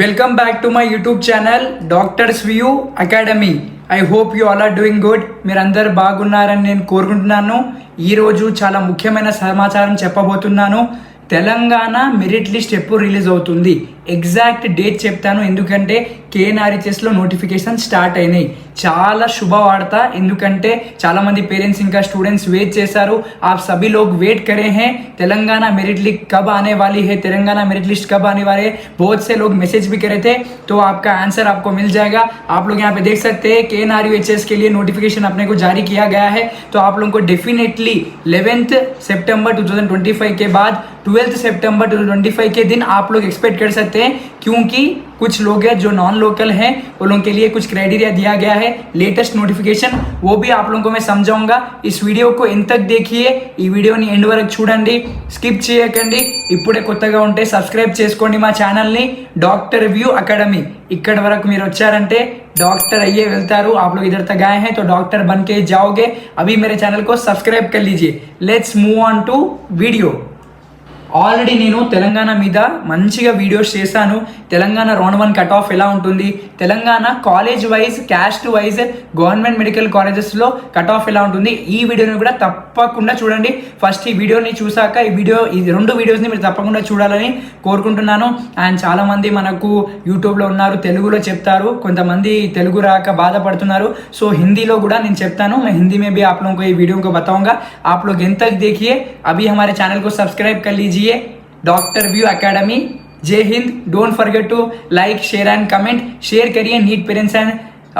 Welcome back to my YouTube channel Doctor's View Academy. I hope you all are doing good. మీరందరూ బాగున్నారని నేను కోరుకుంటున్నాను. ఈరోజు చాలా ముఖ్యమైన సమాచారం చెప్పబోతున్నాను. తెలంగాణ మెరిట్ లిస్ట్ ఎప్పుడు రిలీజ్ అవుతుంది, ఎగ్జాక్ట్ డేట్ చెప్తాను. ఎందుకంటే కేఎన్ఆర్హెచ్ఎస్లో నోటిఫికేషన్ స్టార్ట్ అయినాయి. చాలా శుభవార్త, ఎందుకంటే చాలామంది పేరెంట్స్ ఇంకా స్టూडेंट्स वेट చేశారు. आप सभी लोग वेट करे हैं तेलंगाना मेरिट लिस्ट कब आने वाली है, तेलंगाना मेरिट लिस्ट कब आने वाले है. बहुत से लोग मैसेज भी करे थे, तो आपका आंसर आपको मिल जाएगा. आप लोग यहाँ पे देख सकते हैं केएनआरहెచ్ఎస్ के लिए नोटिफिकेशन अपने को जारी किया गया है. तो आप लोगों को डेफिनेटली 11 सितंबर 2025 के बाद 12 सितंबर 2025 के दिन आप लोग एक्सपेक्ट कर सकते हैं, क्योंकि कुछ लोग हैं जो नॉन लोकल हैं, वो लोगों के लिए कुछ क्राइटेरिया दिया गया है. लेटेस्ट नोटिफिकेशन वो भी आप लोगों को मैं समझाऊंगा. इस वीडियो को एंड तक देखिए. ఈ వీడియోని ఎండ్ వరకు చూడండి, స్కిప్ చేయకండి. ఇప్పుడే కొత్తగా ఉంటే సబ్స్క్రైబ్ చేసుకోండి మా ఛానల్ని డాక్టర్ వ్యూ అకాడమీ. ఇక్కడ వరకు మీరు వచ్చారంటే डॉक्टर आइए వెళ్తారు. आप लोग इधर तक आए हैं तो डॉक्टर बन के जाओगे. अभी मेरे चैनल को सब्सक्राइब कर लीजिए. Let's move on to video. Already నేను తెలంగాణ మీద మంచిగా వీడియోస్ చేశాను. తెలంగాణ రౌండ్ 1 కట్ ఆఫ్ ఎలా ఉంటుంది, Telangana college wise caste wise government medical కాలేజెస్లో కట్ ఆఫ్ ఎలా ఉంటుంది, ఈ వీడియోని కూడా తప్పకుండా చూడండి. ఫస్ట్ ఈ వీడియోని చూసాక ఈ రెండు వీడియోస్ని మీరు తప్పకుండా చూడాలని కోరుకుంటున్నాను. అండ్ చాలామంది మనకు యూట్యూబ్లో ఉన్నారు, తెలుగులో చెప్తారు, కొంతమంది తెలుగు రాక బాధపడుతున్నారు. సో హిందీలో కూడా నేను చెప్తాను. मैं हिंदी में भी आप लोगों को ये वीडियो को बताऊंगा. आप लोग एंड तक देखिए. अभी हमारे चैनल को सब्सक्राइब कर लीजिए, डॉक्टर व्यू अकेडमी. जय हिंद. Don't forget to like, share and comment. Share करिए नीट पेरेंट्स एंड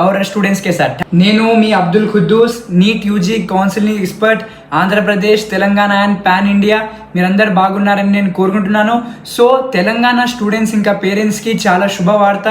और स्टूडेंट्स के साथ. నేను మీ Abdul Khuddus, NEET UG counselling expert, Andhra Pradesh, Telangana and pan India. మీరందరూ బాగున్నారని నేను కోరుకుంటున్నాను. సో తెలంగాణ స్టూడెంట్స్ ఇంకా పేరెంట్స్కి చాలా శుభవార్త.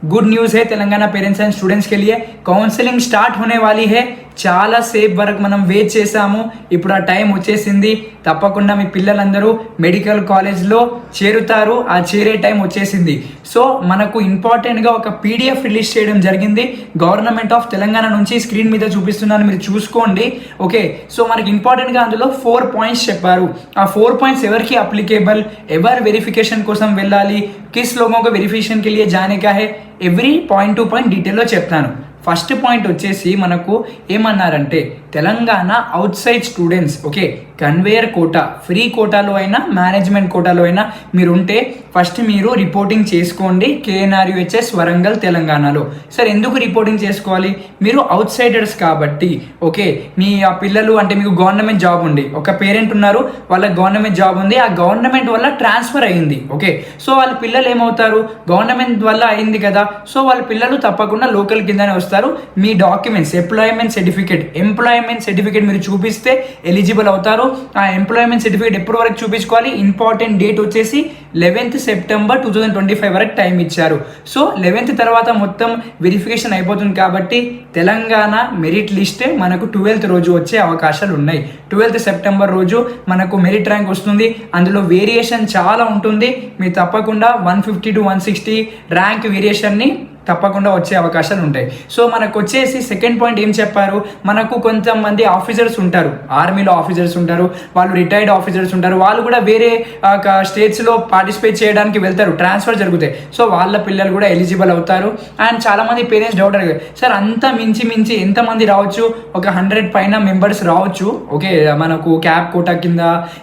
गुड न्यूज़ है तेलंगाना पेरेंट्स एंड स्टूडेंट्स के लिए. కౌన్సిలింగ్ స్టార్ట్ होने वाली है. చాలా సేపు వరకు మనం వెయిట్ చేసాము, ఇప్పుడు ఆ టైం వచ్చేసింది. తప్పకుండా మీ పిల్లలందరూ మెడికల్ కాలేజ్లో చేరుతారు. ఆ చేరే టైం వచ్చేసింది. సో మనకు ఇంపార్టెంట్గా ఒక పీడిఎఫ్ రిలీజ్ చేయడం జరిగింది గవర్నమెంట్ ఆఫ్ తెలంగాణ నుంచి. స్క్రీన్ మీద చూపిస్తున్నాను, మీరు చూసుకోండి. ఓకే, సో మనకి ఇంపార్టెంట్గా అందులో 4 పాయింట్స్ చెప్పారు. ఆ 4 పాయింట్స్ ఎవరికి అప్లికేబుల్, ఎవరు వెరిఫికేషన్ కోసం వెళ్ళాలి, కిస్ లోగోं को वेरिफिकेशन के लिए जाने का है, ఎవ్రీ పాయింట్ టు పాయింట్ డీటెయిల్లో చెప్తాను. ఫస్ట్ పాయింట్ వచ్చేసి మనకు ఏమన్నారంటే Telangana outside students, okay, convener quota, free కోటాలో అయినా మేనేజ్మెంట్ కోటాలో అయినా మీరు ఉంటే ఫస్ట్ మీరు రిపోర్టింగ్ చేసుకోండి కేఎన్ఆర్హెచ్ఎస్ వరంగల్ తెలంగాణలో. సార్ ఎందుకు రిపోర్టింగ్ చేసుకోవాలి, మీరు అవుట్ సైడర్స్ కాబట్టి. ఓకే, మీ ఆ పిల్లలు అంటే మీకు గవర్నమెంట్ జాబ్ ఉంది, ఒక పేరెంట్ ఉన్నారు, వాళ్ళ గవర్నమెంట్ జాబ్ ఉంది, ఆ గవర్నమెంట్ వల్ల ట్రాన్స్ఫర్ అయ్యింది. ఓకే, సో వాళ్ళ పిల్లలు ఏమవుతారు, గవర్నమెంట్ వల్ల అయింది కదా, సో వాళ్ళ పిల్లలు తప్పకుండా లోకల్ కిందనే వస్తారు. మీ డాక్యుమెంట్స్ ఎంప్లాయ్మెంట్ సర్టిఫికేట్ మీరు చూపిస్తే ఎలిజిబుల్ అవుతారు. ఆ ఎంప్లాయ్మెంట్ సర్టిఫికేట్ ఎప్పటి వరకు చూపించుకోవాలి, ఇంపార్టెంట్ డేట్ వచ్చేసి 11 సెప్టెంబర్ 2025 వరకు టైం ఇచ్చారు. సో 11 తర్వాత మొత్తం వెరిఫికేషన్ అయిపోతుంది. కాబట్టి తెలంగాణ మెరిట్ లిస్ట్ మనకు 12th రోజు వచ్చే అవకాశాలు ఉన్నాయి. 12 సెప్టెంబర్ రోజు మనకు మెరిట్ ర్యాంక్ వస్తుంది. అందులో వేరియేషన్ చాలా ఉంటుంది. మీరు తప్పకుండా 150 to 160 ర్యాంక్ వేరియేషన్ని తప్పకుండా వచ్చే అవకాశాలు ఉంటాయి. సో మనకు వచ్చేసి సెకండ్ పాయింట్ ఏం చెప్పారు, మనకు కొంతమంది ఆఫీసర్స్ ఉంటారు, ఆర్మీలో ఆఫీసర్స్ ఉంటారు, వాళ్ళు రిటైర్డ్ ఆఫీసర్స్ ఉంటారు, వాళ్ళు కూడా వేరే స్టేట్స్లో పార్టిసిపేట్ చేయడానికి వెళ్తారు, ట్రాన్స్ఫర్ జరుగుతాయి. సో వాళ్ళ పిల్లలు కూడా ఎలిజిబుల్ అవుతారు. అండ్ చాలామంది పేరెంట్స్ డౌట్ అడిగారు, సార్ అంతా మించి ఎంతమంది రావచ్చు, ఒక 100 పైన మెంబర్స్ రావచ్చు. ఓకే, మనకు క్యాప్ కోటా కింద,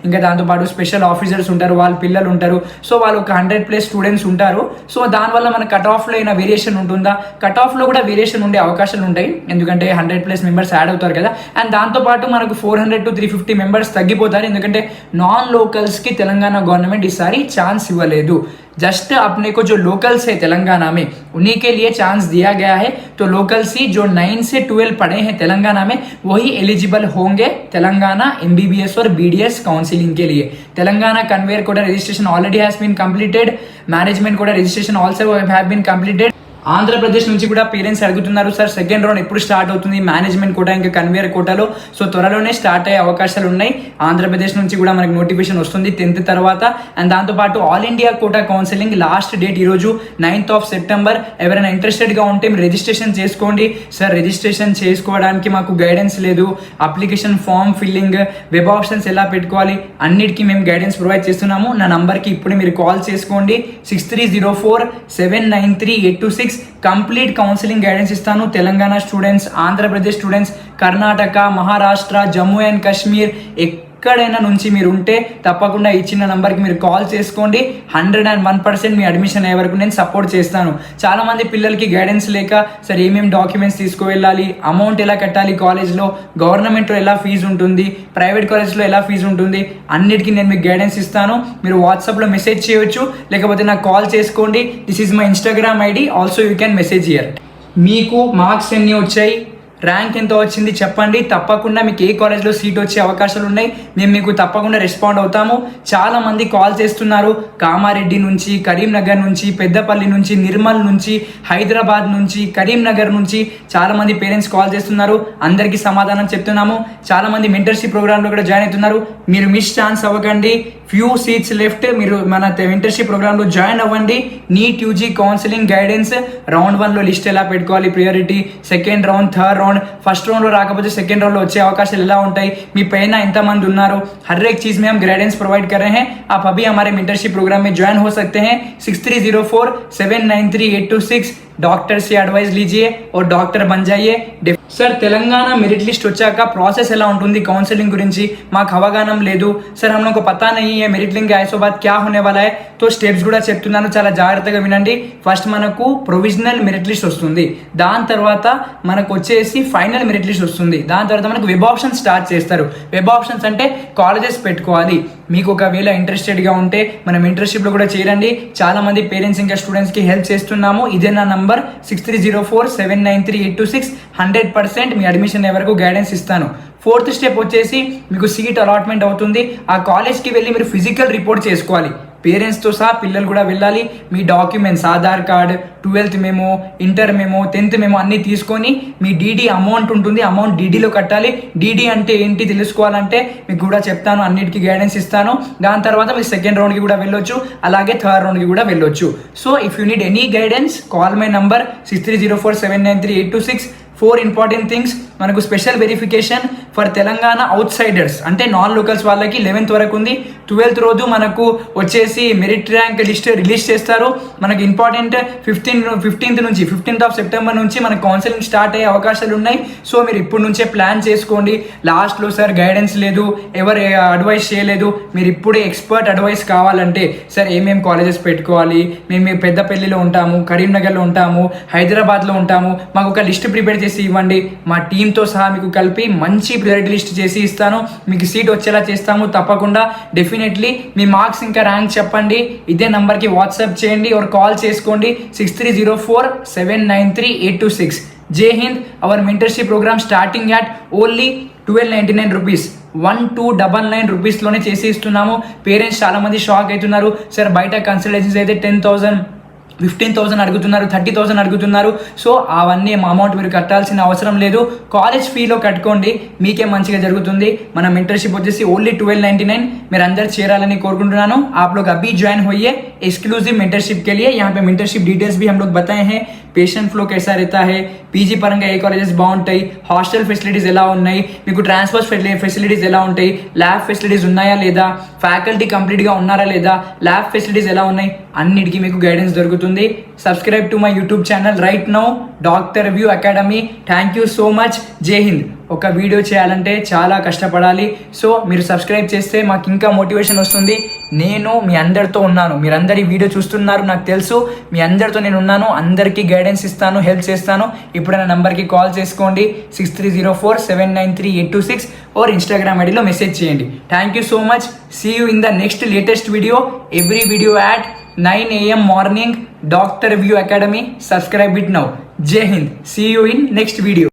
ఇంకా దాంతోపాటు స్పెషల్ ఆఫీసర్స్ ఉంటారు, వాళ్ళ పిల్లలు ఉంటారు. సో వాళ్ళు ఒక 100+ స్టూడెంట్స్ ఉంటారు. సో దానివల్ల మన కట్ ఆఫ్లో అయిన వేరియేషన్ ఉంటుందా, కట్ ఆఫ్ లో కూడా వేరియేషన్ ఉండే అవకాశాలు ఉంటాయి, ఎందుకంటే 100+ మెంబర్స్ యాడ్ అవుతారు కదా. అండ్ దాంతోపాటు మనకు 400 to 350 మెంబర్స్ తగ్గిపోతారు, ఎందుకంటే నాన్ లోకల్స్ కి తెలంగాణ గవర్నమెంట్ ఈసారి ఛాన్స్ ఇవ్వలేదు. जस्ट अपने को जो लोकल्स है तेलंगाना में उन्हीं के लिए चांस दिया गया है. तो लोकल्स ही जो 9 से 12 पढ़े हैं तेलंगाना में वही एलिजिबल होंगे तेलंगाना MBBS और BDS काउंसिलिंग के लिए. Telangana convener quota registration already has been completed. Management quota registration also have been completed. Andhra Pradesh నుంచి కూడా పేరెంట్స్ అడుగుతున్నారు, సార్ సెకండ్ రౌండ్ ఎప్పుడు స్టార్ట్ అవుతుంది, మేనేజ్మెంట్ కోటా ఇంకా కన్వేయర్ కోటాలో. సో త్వరలోనే స్టార్ట్ అయ్యే అవకాశాలు ఉన్నాయి. ఆంధ్రప్రదేశ్ నుంచి కూడా మనకి నోటిఫికేషన్ వస్తుంది 10th తర్వాత. అండ్ దాంతోపాటు all India quota counselling last date ఈరోజు 9th of September. ఎవరైనా ఇంట్రెస్టెడ్గా ఉంటే మీరు రిజిస్ట్రేషన్ చేసుకోండి. సార్ రిజిస్ట్రేషన్ చేసుకోవడానికి మాకు గైడెన్స్ లేదు, application form filling, web options ఎలా పెట్టుకోవాలి అన్నిటికీ మేము గైడెన్స్ ప్రొవైడ్ చేస్తున్నాము. నా నంబర్కి ఇప్పుడు మీరు కాల్ చేసుకోండి 63047993 కంప్లీట్ కౌన్సిలింగ్ గైడెన్స్ ఇస్తాను. Telangana students, Andhra Pradesh students, Karnataka, Maharashtra, Jammu and Kashmir ఎక్కడైనా నుంచి మీరు ఉంటే తప్పకుండా ఇచ్చిన నంబర్కి మీరు కాల్ చేసుకోండి. 101% మీ అడ్మిషన్ అయ్యే వరకు నేను సపోర్ట్ చేస్తాను. చాలామంది పిల్లలకి గైడెన్స్ లేక సార్ ఏమేమి డాక్యుమెంట్స్ తీసుకువెళ్ళాలి, అమౌంట్ ఎలా కట్టాలి, కాలేజ్లో గవర్నమెంట్లో ఎలా ఫీజు ఉంటుంది, ప్రైవేట్ కాలేజ్లో ఎలా ఫీజు ఉంటుంది, అన్నిటికీ నేను మీకు గైడెన్స్ ఇస్తాను. మీరు వాట్సాప్లో మెసేజ్ చేయొచ్చు, లేకపోతే నాకు కాల్ చేసుకోండి. This is my Instagram ID, also you can message here. మీకు మార్క్స్ ఎన్ని వచ్చాయి, ర్యాంక్ ఎంత వచ్చింది చెప్పండి. తప్పకుండా మీకు ఏ కాలేజ్లో సీట్ వచ్చే అవకాశాలు ఉన్నాయి, మేము మీకు తప్పకుండా రెస్పాండ్ అవుతాము. చాలామంది కాల్ చేస్తున్నారు, కామారెడ్డి నుంచి, కరీంనగర్ నుంచి, పెద్దపల్లి నుంచి, నిర్మల్ నుంచి, హైదరాబాద్ నుంచి, కరీంనగర్ నుంచి చాలామంది పేరెంట్స్ కాల్ చేస్తున్నారు. అందరికీ సమాధానం చెప్తున్నాము. చాలామంది మెంటర్షిప్ ప్రోగ్రాంలో కూడా జాయిన్ అవుతున్నారు. మీరు మిస్ ఛాన్స్ అవ్వకండి. Few seats left. మీరు మన మెంటర్షిప్ ప్రోగ్రాంలో జాయిన్ అవ్వండి. NEET UG counselling guidance round 1లో లిస్ట్ ఎలా పెట్టుకోవాలి, priority, second round, third round, first రౌండ్లో రాకపోతే సెకండ్ రౌండ్లో వచ్చే అవకాశాలు ఎలా ఉంటాయి, మీ పైన ఎంతమంది ఉన్నారు, हर एक चीज में हम गाइडेंस प्रोवाइड कर रहे हैं. आप अभी हमारे मेंटरशिप प्रोग्राम में ज्वाइन हो सकते हैं. 6304793826 डॉक्टर से एडवाइस लीजिए और डॉक्टर बन जाइए. సార్ తెలంగాణ మెరిట్ లిస్ట్ వచ్చాక ప్రాసెస్ ఎలా ఉంటుంది కౌన్సిలింగ్ గురించి మాకు అవగాహన లేదు సార్, हम लोग को पता नहीं है मेरिट लिंक आए सो बाद क्या होने वाला है. तो స్టెప్స్ కూడా చెప్తున్నాను, చాలా జాగ్రత్తగా వినండి. ఫస్ట్ మనకు ప్రొవిజనల్ మెరిట్ లిస్ట్ వస్తుంది, దాని తర్వాత మనకు వచ్చేసి ఫైనల్ మెరిట్ లిస్ట్ వస్తుంది, దాని తర్వాత మనకు వెబ్ ఆప్షన్స్ స్టార్ట్ చేస్తారు. వెబ్ ఆప్షన్స్ అంటే కాలేజెస్ పెట్టుకోవాలి. మీకు ఒకవేళ ఇంట్రెస్టెడ్గా ఉంటే మనం ఇంటర్న్షిప్లో కూడా చేరండి. చాలా మంది పేరెంట్స్ ఇంకా స్టూడెంట్స్కి హెల్ప్ చేస్తున్నాము. ఇదే నా నంబర్ 6304799386. 100% మీ అడ్మిషన్ అయ్యే వరకు గైడెన్స్ ఇస్తాను. 4th స్టెప్ వచ్చేసి మీకు సీట్ అలాట్మెంట్ అవుతుంది. ఆ కాలేజ్కి వెళ్ళి మీరు ఫిజికల్ రిపోర్ట్ చేసుకోవాలి. పేరెంట్స్తో సహా పిల్లలు కూడా వెళ్ళాలి. మీ documents, Aadhaar card, 12th memo, inter memo, 10th memo అన్నీ తీసుకొని మీ డీడీ అమౌంట్ ఉంటుంది, అమౌంట్ డీడీలో కట్టాలి. డీడీ అంటే ఏంటి తెలుసుకోవాలంటే మీకు కూడా చెప్తాను, అన్నిటికీ గైడెన్స్ ఇస్తాను. దాని తర్వాత మీరు సెకండ్ రౌండ్కి కూడా వెళ్ళొచ్చు, అలాగే థర్డ్ రౌండ్కి కూడా వెళ్ళొచ్చు. So if you need any guidance call my number 6304799386. 4 important things. మనకు special verification for Telangana outsiders అంటే నాన్ లోకల్స్ వాళ్ళకి 11th వరకు ఉంది. 12th రోజు మనకు వచ్చేసి మెరిట్ ర్యాంక్ లిస్ట్ రిలీజ్ చేస్తారు. మనకి ఇంపార్టెంట్ 15th of September నుంచి మనకు కౌన్సిలింగ్ స్టార్ట్ అయ్యే అవకాశాలు ఉన్నాయి. సో మీరు ఇప్పటి నుంచే ప్లాన్ చేసుకోండి. లాస్ట్లో సార్ గైడెన్స్ లేదు, ఎవరు అడ్వైస్ చేయలేదు, మీరు ఇప్పుడే ఎక్స్పర్ట్ అడ్వైస్ కావాలంటే సార్ ఏమేమి కాలేజెస్ పెట్టుకోవాలి, మేము పెద్దపల్లిలో ఉంటాము, కరీంనగర్లో ఉంటాము, హైదరాబాద్లో ఉంటాము, మాకు ఒక లిస్ట్ ప్రిపేర్ చేసి ఇవ్వండి. మా టీంతో సహా మీకు కలిపి మంచి ప్రియారిటీ లిస్ట్ చేసి ఇస్తాను. మీకు సీట్ వచ్చేలా చేస్తాము తప్పకుండా. డెఫినెట్లీ మీ మార్క్స్ ఇంకా ర్యాంక్ చెప్పండి. ఇదే నంబర్కి వాట్సాప్ చేయండి और కాల్ చేసుకోండి 6304799386. Jai Hind. Our mentorship program starting at only 1299 rupees, 1299 రూపీస్లోనే చేసి ఇస్తున్నాము. పేరెంట్స్ చాలామంది షాక్ అవుతున్నారు, సార్ బయట కన్సల్టెన్సీస్ అయితే 10,000 15,000 అడుగుతున్నారు, 30,000 అడుగుతున్నారు. సో అవన్నీ అమౌంట్ మీరు కట్టాల్సిన అవసరం లేదు. కాలేజ్ ఫీలో కట్టుకోండి, మీకే మంచిగా జరుగుతుంది. మన మెంటర్షిప్ వచ్చేసి ఓన్లీ 1299. మీరు అందరు చేరాలని కోరుకుంటున్నాను. आप लोग अभी ज्वाइन होइए एक्सक्लूसिव मेंटरशिप के लिए. यहाँ पे मेंटरशिप डिटेल्स भी हम लोग बताए हैं. పేషెంట్ ఫ్లో कैसा रहता है, పీజీ పరంగా ఏ కాలేజెస్ బాగుంటాయి, హాస్టల్ ఫెసిలిటీస్ ఎలా ఉన్నాయి, మీకు ట్రాన్స్పోర్ట్ ఫెసిలిటీస్ ఎలా ఉంటాయి, ల్యాబ్ ఫెసిలిటీస్ ఉన్నాయా లేదా, ఫ్యాకల్టీ కంప్లీట్గా ఉన్నారా లేదా, ల్యాబ్ ఫెసిలిటీస్ ఎలా ఉన్నాయి, అన్నిటికీ మీకు గైడెన్స్ దొరుకుతుంది. Subscribe to my YouTube channel right now, doctor View academy. Thank you so much. జై హింద్. ఒక వీడియో చేయాలంటే చాలా కష్టపడాలి. సో మీరు సబ్స్క్రైబ్ చేస్తే మాకు ఇంకా మోటివేషన్ వస్తుంది. నేను మీ అందరితో ఉన్నాను, మీరందరి వీడియో చూస్తున్నారు, నాకు తెలుసు. మీ అందరితో నేను ఉన్నాను, అందరికీ గైడెన్స్ ఇస్తాను, హెల్ప్ చేస్తాను. ఇప్పుడైనా నంబర్కి కాల్ చేసుకోండి 6304799386 और ఇన్స్టాగ్రామ్ ఐడిలో మెసేజ్ చేయండి. Thank you so much. See you in the next latest video. Every video at 9 AM morning. Doctor View Academy. Subscribe it now. జై హింద్. See you in next video.